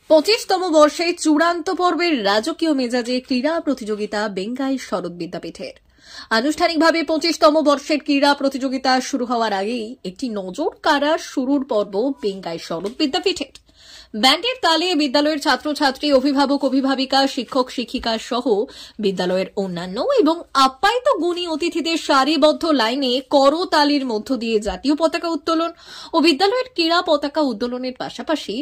25তম বর্ষে চূড়ান্ত পর্বের রাজকীয় মেজাজে ক্রীড়া প্রতিযোগিতা বেঙ্গাই শরৎ বিদ্যাপীঠের। আনুষ্ঠানিকভাবে 25তম বর্ষের ক্রীড়া প্রতিযোগিতা শুরু হওয়ার আগেই একটি নজর কাড়া শুরুর পর্ব বেঙ্গাই শরৎ বিদ্যাপীঠের। ব্যান্ডের তালে বিদ্যালয়ের ছাত্রছাত্রী, অভিভাবক, অভিভাবিকা, শিক্ষক, শিক্ষিকা সহ বিদ্যালয়ের অন্যান্য এবং আপ্যায়িত গুণী অতিথিদের সারিবদ্ধ লাইনে করতালির মধ্য দিয়ে জাতীয় পতাকা উত্তোলন ও বিদ্যালয়ের ক্রীড়া পতাকা উত্তোলনের পাশাপাশি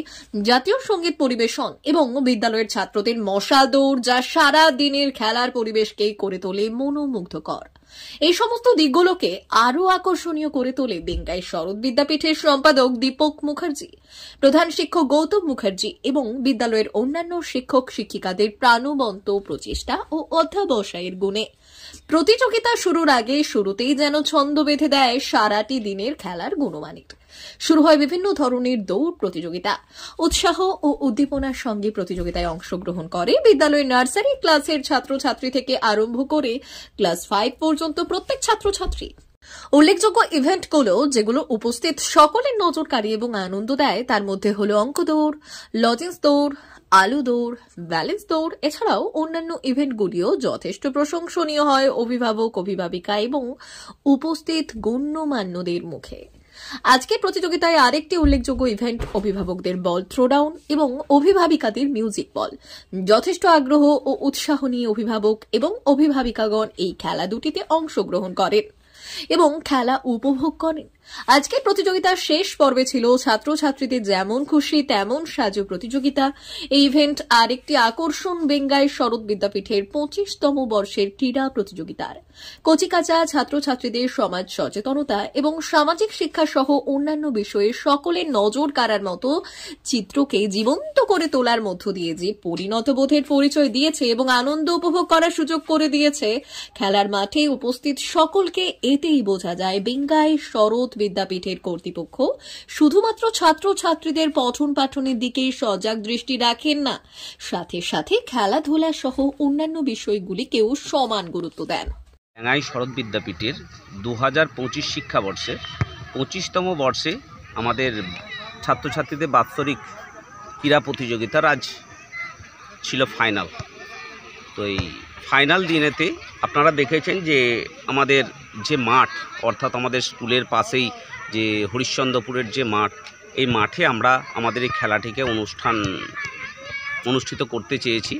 জাতীয় সঙ্গীত পরিবেশন এবং বিদ্যালয়ের ছাত্রদের মশাল দৌড়, যা সারা দিনের খেলার পরিবেশকে করে তোলে মনোমুগ্ধকর। এই সমস্ত দিকগুলোকে আরো আকর্ষণীয় করে তোলে বেঙ্গাই শরৎ বিদ্যাপীঠের সম্পাদক দীপক মুখার্জি, প্রধান শিক্ষক গৌতম মুখার্জি এবং বিদ্যালয়ের অন্যান্য শিক্ষক শিক্ষিকাদের প্রাণবন্ত প্রচেষ্টা ও অধ্যাবসায়ের গুণে। প্রতিযোগিতা শুরুর আগে শুরুতেই যেন ছন্দ বেঁধে দেয় সারাটি দিনের খেলার গুণমানের। শুরু হয় বিভিন্ন ধরনের দৌড় প্রতিযোগিতা। উৎসাহ ও উদ্দীপনার সঙ্গে প্রতিযোগিতায় অংশগ্রহণ করে বিদ্যালয়ের নার্সারি ক্লাসের ছাত্রছাত্রী থেকে আরম্ভ করে ক্লাস 5 পর্যন্ত প্রত্যেক ছাত্রছাত্রী। উল্লেখযোগ্য ইভেন্টগুলো যেগুলো উপস্থিত সকলের নজর কাড়ে এবং আনন্দ দেয়, তার মধ্যে হলো অঙ্ক দৌড়, লজেন্স দৌড়, আলু দৌড়, ব্যালেন্স দৌড়। এছাড়াও অন্যান্য ইভেন্টগুলিও যথেষ্ট প্রশংসনীয় হয় অভিভাবক, অভিভাবিকা এবং উপস্থিত গণ্যমান্যদের মুখে। আজকের প্রতিযোগিতায় আরেকটি উল্লেখযোগ্য ইভেন্ট অভিভাবকদের বল থ্রোডাউন এবং অভিভাবিকাদের মিউজিক বল। যথেষ্ট আগ্রহ ও উৎসাহ নিয়ে অভিভাবক এবং অভিভাবিকাগণ এই খেলা দুটিতে অংশগ্রহণ করেন এবং খেলা উপভোগ করেন। আজকের প্রতিযোগিতার শেষ পর্বে ছিল ছাত্রছাত্রীদের যেমন খুশি তেমন সাজো প্রতিযোগিতা। এই ইভেন্ট আরেকটি আকর্ষণ বেঙ্গাই শরৎ বিদ্যাপীঠের 25তম বর্ষের ক্রীড়া প্রতিযোগিতার। কচিকাঁচা ছাত্রছাত্রীদের সমাজ সচেতনতা এবং সামাজিক শিক্ষা সহ অন্যান্য বিষয়ে সকলের নজর কাড়ার মতো চিত্রকে জীবন্ত করে তোলার মধ্য দিয়ে যে পরিণত বোধের পরিচয় দিয়েছে এবং আনন্দ উপভোগ করার সুযোগ করে দিয়েছে খেলার মাঠে উপস্থিত সকলকে, এতেই বোঝা যায় বেঙ্গাই শরৎ বিদ্যাপীঠের কর্তৃপক্ষ শুধুমাত্র ছাত্রছাত্রীদের পঠন পাঠনের দিকে সজাগ দৃষ্টি রাখেন না, সাথে সাথে খেলাধুলা সহ অন্যান্য বিষয়গুলিকেও সমান গুরুত্ব দেন। বেঙ্গাই শরৎ বিদ্যাপীঠের 2025 শিক্ষাবর্ষে 25তম বর্ষে আমাদের ছাত্রছাত্রীদের বাৎসরিক ক্রীড়া প্রতিযোগিতার আজ ছিল ফাইনাল। তো এই ফাইনাল দিনেতে আপনারা দেখেছেন যে আমাদের যে মাঠ, অর্থাৎ আমাদের স্কুলের পাশেই যে হরিশ্চন্দ্রপুরের যে মাঠ, এই মাঠে আমরা আমাদের এই খেলাটিকে অনুষ্ঠিত করতে চেয়েছি।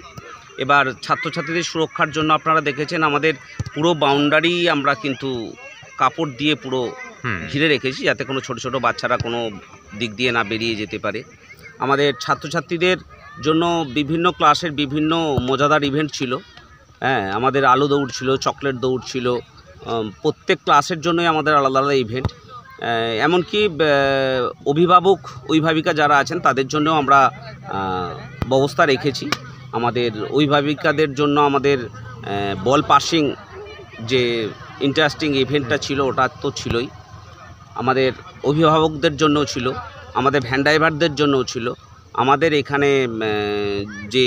এবার ছাত্রছাত্রীদের সুরক্ষার জন্য আপনারা দেখেছেন আমাদের পুরো বাউন্ডারি আমরা কিন্তু কাপড় দিয়ে পুরো ঘিরে রেখেছি, যাতে কোনো ছোট ছোট বাচ্চারা কোনো দিক দিয়ে না বেরিয়ে যেতে পারে। আমাদের ছাত্রছাত্রীদের জন্য বিভিন্ন ক্লাসের বিভিন্ন মজাদার ইভেন্ট ছিল। আমাদের আলু দৌড় ছিল, চকলেট দৌড় ছিল, প্রত্যেক ক্লাসের জন্যই আমাদের আলাদা আলাদা ইভেন্ট। এমনকি অভিভাবক, অভিভাবিকা যারা আছেন তাদের জন্যও আমরা ব্যবস্থা রেখেছি। আমাদের অভিভাবিকাদের জন্য আমাদের বল পাসিং যে ইন্টারেস্টিং ইভেন্টটা ছিল ওটা তো ছিলই, আমাদের অভিভাবকদের জন্যও ছিল, আমাদের ভ্যান ড্রাইভারদের জন্যও ছিল। আমাদের এখানে যে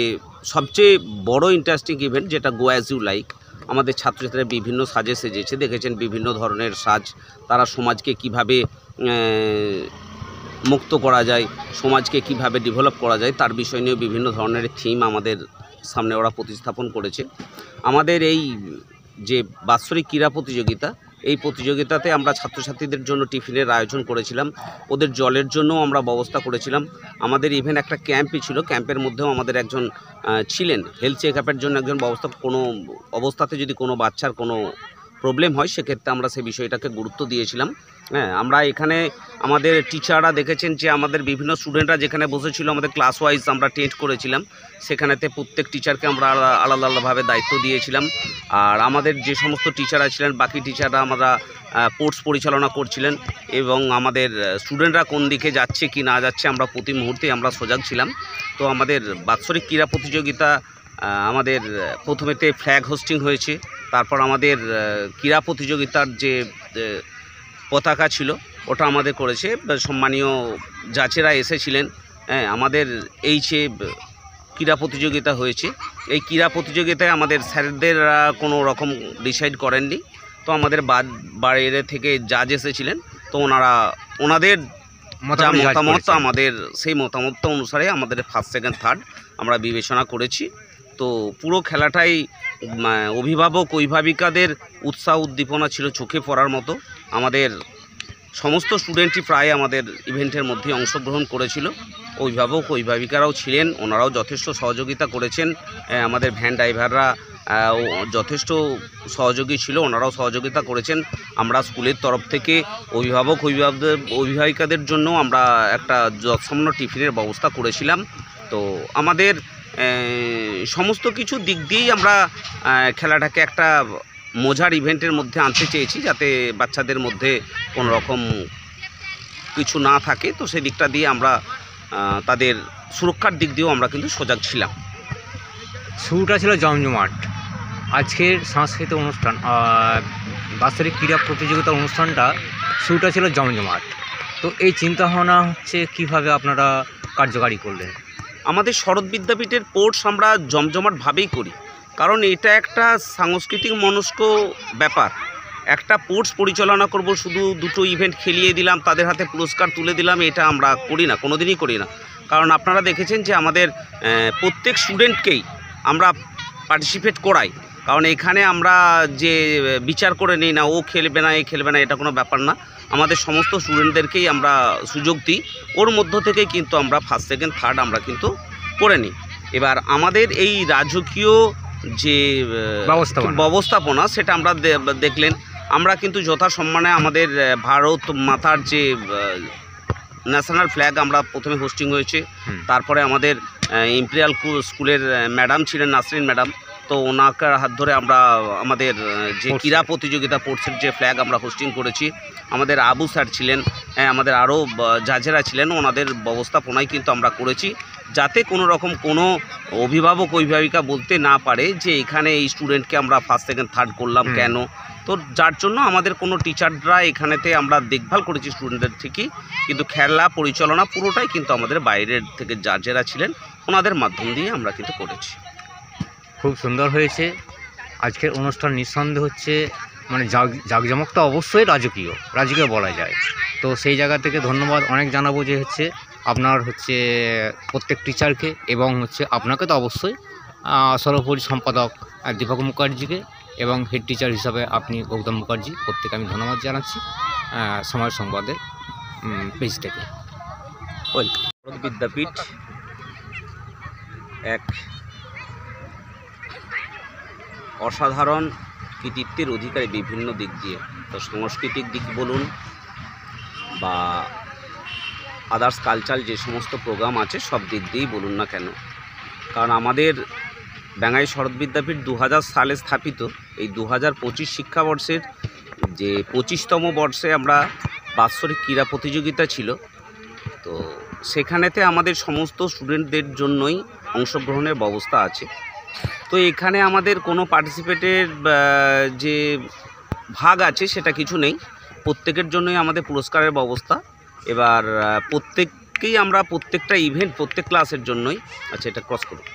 সবচেয়ে বড় ইন্টারেস্টিং ইভেন্ট যেটা গো অ্যাজ ইউ লাইক, আমাদের ছাত্রছাত্রীরা বিভিন্ন সাজে সেজেছে, দেখেছেন বিভিন্ন ধরনের সাজ। তারা সমাজকে কিভাবে মুক্ত করা যায়, সমাজকে কিভাবে ডেভেলপ করা যায় তার বিষয় নিয়ে বিভিন্ন ধরনের থিম আমাদের সামনে ওরা প্রতিস্থাপন করেছে। আমাদের এই যে বাৎসরিক ক্রীড়া প্রতিযোগিতা, এই প্রতিযোগিতাতে আমরা ছাত্রছাত্রীদের জন্য টিফিনের আয়োজন করেছিলাম, ওদের জলের জন্যও আমরা ব্যবস্থা করেছিলাম। আমাদের ইভেন একটা ক্যাম্পই ছিল, ক্যাম্পের মধ্যেও আমাদের একজন ছিলেন হেলথ চেক আপের জন্য একজন ব্যবস্থা। কোনো অবস্থাতে যদি কোনো বাচ্চার কোনো প্রবলেম হয় সেক্ষেত্রে আমরা সেই বিষয়টাকে গুরুত্ব দিয়েছিলাম। আমরা এখানে আমাদের টিচাররা দেখেছেন যে আমাদের বিভিন্ন স্টুডেন্টরা যেখানে বসেছিল আমাদের ক্লাস ওয়াইজ আমরা টেন্ট করেছিলাম, সেখানেতে প্রত্যেক টিচারকে আমরা আলাদা আলাদাভাবে দায়িত্ব দিয়েছিলাম। আর আমাদের যে সমস্ত টিচাররা ছিলেন, বাকি টিচাররা আমরা কোর্স পরিচালনা করছিলেন এবং আমাদের স্টুডেন্টরা কোন দিকে যাচ্ছে কি না যাচ্ছে আমরা প্রতি মুহূর্তে আমরা সজাগ ছিলাম। তো আমাদের বাৎসরিক ক্রীড়া প্রতিযোগিতা আমাদের প্রথমেতে ফ্ল্যাগ হোস্টিং হয়েছে, তারপর আমাদের ক্রীড়া প্রতিযোগিতার যে পতাকা ছিল ওটা আমাদের করেছে সম্মানীয় জাজেরা এসেছিলেন। আমাদের এই যে ক্রীড়া প্রতিযোগিতা হয়েছে, এই ক্রীড়া প্রতিযোগিতায় আমাদের স্যারদের কোনো রকম ডিসাইড করেননি। তো আমাদের বাইরে থেকে জাজ এসেছিলেন, তো ওনাদের মতামত আমাদের সেই মতামত অনুসারে আমাদের ফার্স্ট সেকেন্ড থার্ড আমরা বিবেচনা করেছি। তো পুরো খেলাটাই অভিভাবক অভিভাবিকাদের উৎসাহ উদ্দীপনা ছিল চোখে পড়ার মতো। আমাদের সমস্ত স্টুডেন্টই প্রায় আমাদের ইভেন্টের মধ্যে অংশগ্রহণ করেছিল। অভিভাবক অভিভাবিকারাও ছিলেন, ওনারাও যথেষ্ট সহযোগিতা করেছেন। আমাদের ভ্যান ড্রাইভাররা যথেষ্ট সহযোগী ছিল, ওনারাও সহযোগিতা করেছেন। আমরা স্কুলের তরফ থেকে অভিভাবিকাদের জন্য আমরা একটা যৎসামান্য টিফিনের ব্যবস্থা করেছিলাম। তো আমাদের সমস্ত কিছু দিক দিয়েই আমরা খেলাটাকে একটা মজার ইভেন্টের মধ্যে আনতে চেয়েছি, যাতে বাচ্চাদের মধ্যে কোনো রকম কিছু না থাকে। তো সেই দিকটা দিয়ে আমরা তাদের সুরক্ষার দিক দিয়েও আমরা কিন্তু সজাগ ছিলাম। শুরুটা ছিল জমজমাট। আজকের সাংস্কৃতিক অনুষ্ঠান বাৎসরিক ক্রীড়া প্রতিযোগিতার অনুষ্ঠানটা শুরুটা ছিল জমজমাট। তো এই চিন্তাভাবনা হচ্ছে কীভাবে আপনারা কার্যকারী করলেন? আমাদের শরৎ বিদ্যাপীঠের স্পোর্টস আমরা জমজমাটভাবেই করি, কারণ এটা একটা সাংস্কৃতিক মনস্ক ব্যাপার। একটা স্পোর্টস পরিচালনা করব, শুধু দুটো ইভেন্ট খেলিয়ে দিলাম, তাদের হাতে পুরস্কার তুলে দিলাম, এটা আমরা করি না, কোনোদিনই করি না। কারণ আপনারা দেখেছেন যে আমাদের প্রত্যেক স্টুডেন্টকেই আমরা পার্টিসিপেট করাই। কারণ এখানে আমরা যে বিচার করে নিই না, ও খেলবে না এ খেলবে না, এটা কোনো ব্যাপার না। আমাদের সমস্ত স্টুডেন্টদেরকেই আমরা সুযোগ দিই, ওর মধ্য থেকেই কিন্তু আমরা ফার্স্ট সেকেন্ড থার্ড আমরা কিন্তু করে নিই। এবার আমাদের এই রাজকীয় যে ব্যবস্থাপনা সেটা আমরা দেখলেন, আমরা কিন্তু যথাসম্মানে আমাদের ভারত মাতার যে ন্যাশনাল ফ্ল্যাগ আমরা প্রথমে হোস্টিং হয়েছে। তারপরে আমাদের ইম্পেরিয়াল স্কুলের ম্যাডাম ছিলেন নাসরিন ম্যাডাম, তো ওনাকার হাত ধরে আমরা আমাদের যে ক্রীড়া প্রতিযোগিতা স্পোর্টসের যে ফ্ল্যাগ আমরা হোস্টিং করেছি। আমাদের আবু স্যার ছিলেন, আমাদের আরও জাজেরা ছিলেন, ওনাদের ব্যবস্থাপনায় কিন্তু আমরা করেছি, যাতে কোনো রকম কোনো অভিভাবক অভিভাবিকা বলতে না পারে যে এখানে এই স্টুডেন্টকে আমরা ফার্স্ট সেকেন্ড থার্ড করলাম কেন। তো যার জন্য আমাদের কোনো টিচাররা এখানেতে আমরা দেখভাল করেছি স্টুডেন্টদের থেকেই, কিন্তু খেলা পরিচালনা পুরোটাই কিন্তু আমাদের বাইরের থেকে জাজেরা ছিলেন, ওনাদের মাধ্যম দিয়ে আমরা কিন্তু করেছি। খুব সুন্দর হয়েছে আজকের অনুষ্ঠান। নিঃসন্দেহ হচ্ছে মানে জাঁকজমকটা অবশ্যই রাজকীয় বলা যায়। তো সেই জায়গা থেকে ধন্যবাদ অনেক জানাবো যে হচ্ছে আপনার হচ্ছে প্রত্যেক টিচারকে, এবং হচ্ছে আপনাকে তো অবশ্যই সর্বোপরি সম্পাদক দীপক মুখার্জিকে, এবং হেড টিচার হিসাবে আপনি গৌতম মুখার্জি, প্রত্যেকে আমি ধন্যবাদ জানাচ্ছি সময় সংবাদের পেজ থেকে। ওয়েলকাম। বিদ্যাপীঠ এক অসাধারণ কৃতিত্বের অধিকারী বিভিন্ন দিক দিয়ে, তো সাংস্কৃতিক দিক বলুন বা আদার্স কালচার যে সমস্ত প্রোগ্রাম আছে সব দিক দিয়েই বলুন না কেন। কারণ আমাদের বেঙ্গাই শরৎ বিদ্যাপীঠ 2000 সালে স্থাপিত। এই 2025 শিক্ষাবর্ষের যে 25তম বর্ষে আমরা বাৎসরিক ক্রীড়া প্রতিযোগিতা ছিল, তো সেখানেতে আমাদের সমস্ত স্টুডেন্টদের জন্যই অংশগ্রহণের ব্যবস্থা আছে। তো এখানে আমাদের কোনো পার্টিসিপেটের যে ভাগ আছে সেটা কিছু নেই, প্রত্যেকের জন্যই আমাদের পুরস্কারের ব্যবস্থা। এবার প্রত্যেককেই আমরা প্রত্যেকটা ইভেন্ট প্রত্যেক ক্লাসের জন্যই, আচ্ছা এটা ক্রস করুন।